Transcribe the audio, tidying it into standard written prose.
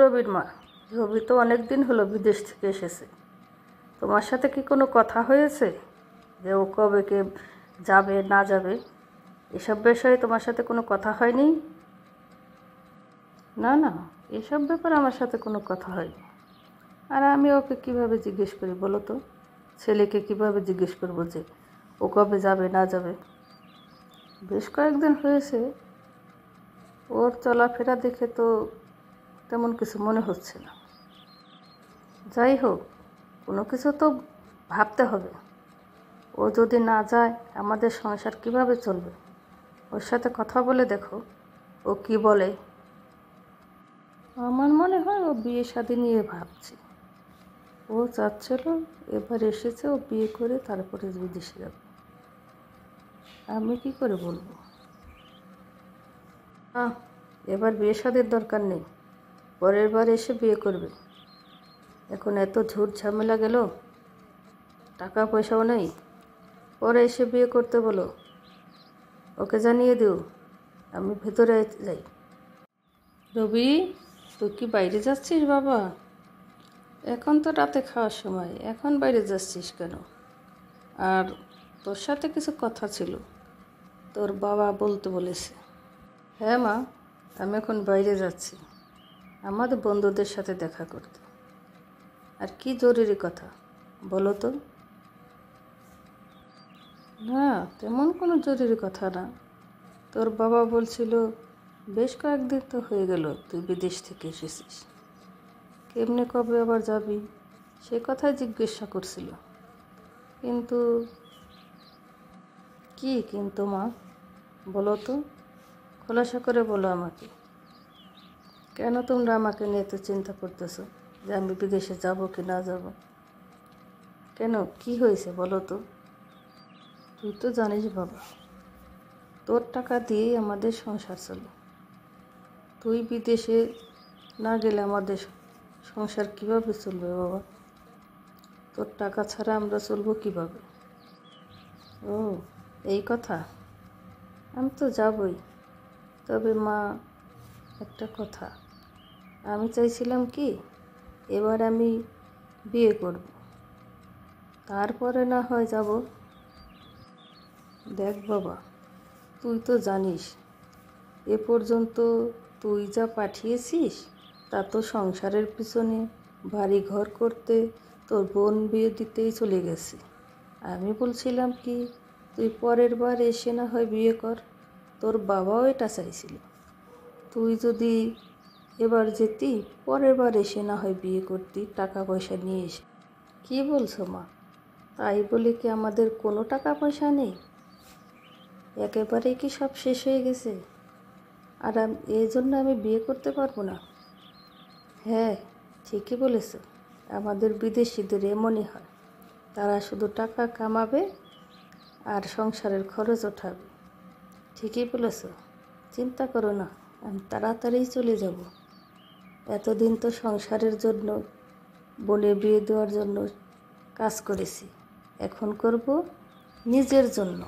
রবির মা। রবি তো অনেক দিন হলো বিদেশ থেকে এসেছে। তোমার সাথে কি কোনো কথা হয়েছে যে ও কবে কে যাবে না যাবে? এসব বিষয়ে তোমার সাথে কোনো কথা হয়নি? না না, এসব ব্যাপারে আমার সাথে কোনো কথা হয়নি। আর আমি ওকে কিভাবে জিজ্ঞেস করি বলো তো? ছেলেকে কিভাবে জিজ্ঞেস করবো যে ও কবে যাবে না যাবে? বেশ কয়েকদিন হয়েছে, ওর চলাফেরা দেখে তো তেমন কিছু মনে হচ্ছে না। যাই হোক, কোনো কিছু তো ভাবতে হবে। ও যদি না যায় আমাদের সংসার কিভাবে চলবে? ওর সাথে কথা বলে দেখো ও কি বলে। আমার মনে হয় ও বিয়ে শাদী নিয়ে ভাবছে। ও চাচ্ছিল এবার এসেছে ও বিয়ে করে তারপরে বিদেশে যাবে। আমি কি করে বলবো? না, এবার বিয়ে শাদীর দরকার নেই, পরের বার এসে বিয়ে করবে। এখন এত ঝুট ঝামেলা গেল, টাকা পয়সাও নেই, পরে এসে বিয়ে করতে বলো। ওকে জানিয়ে দিও আমি ভেতরে যাই। রবি, তুই কি বাইরে যাচ্ছিস বাবা? এখন তো রাতে খাওয়ার সময়, এখন বাইরে যাচ্ছিস কেন? আর তোর সাথে কিছু কথা ছিল, তোর বাবা বলতে বলেছে। হ্যাঁ মা, আমি এখন বাইরে যাচ্ছি আমাদের বন্ধুদের সাথে দেখা করতে। আর কি জরুরি কথা বলো তো? না, তেমন কোনো জরুরি কথা না। তোর বাবা বলছিল বেশ কয়েকদিন তো হয়ে গেল তুই বিদেশ থেকে এসেছিস, কেমনে কবে আবার যাবি সে কথাই জিজ্ঞাসা করছিল। কিন্তু কি কিন্তু মা, বলো তো, খোলাসা করে বলো আমাকে। কেন তোমরা আমাকে নিয়ে এত চিন্তা করতেছো যে আমি বিদেশে যাব কি না যাব? কেন, কি হয়েছে বলো তো? তুই তো জানিস বাবা, তোর টাকা দিয়েই আমাদের সংসার চলে। তুই বিদেশে না গেলে আমাদের সংসার কিভাবে চলবে বাবা? তোর টাকা ছাড়া আমরা চলবো কিভাবে? ও, এই কথা। আমি তো যাবই, তবে মা, একটা কথা, আমি চাইছিলাম কি এবার আমি বিয়ে করব, তারপরে না হয় যাব। দেখ বাবা, তুই তো জানিস এ পর্যন্ত তুই যা পাঠিয়েছিস তা তো সংসারের পিছনে, বাড়ি ঘর করতে, তোর বোন বিয়ে দিতেই চলে গেছে। আমি বলছিলাম কি তুই পরের বার এসে না হয় বিয়ে কর, তোর বাবাও এটা চাইছিল। তুই যদি এবার যেতি, পরের বার এসে না হয় বিয়ে করতি টাকা পয়সা নিয়ে এসে। কী বলছো মা? তাই বলে কি আমাদের কোনো টাকা পয়সা নেই? একেবারেই কি সব শেষ হয়ে গেছে? আর এই জন্য আমি বিয়ে করতে পারবো না? হ্যাঁ, ঠিকই বলেছ। আমাদের বিদেশিদের এমনই হয়, তারা শুধু টাকা কামাবে আর সংসারের খরচ ওঠাবে। ঠিকই বলেছ, চিন্তা করো না, আমি তাড়াতাড়ি চলে যাব। এতদিন তো সংসারের জন্য, বোনের বিয়ে দেওয়ার জন্য কাজ করেছি, এখন করব নিজের জন্য।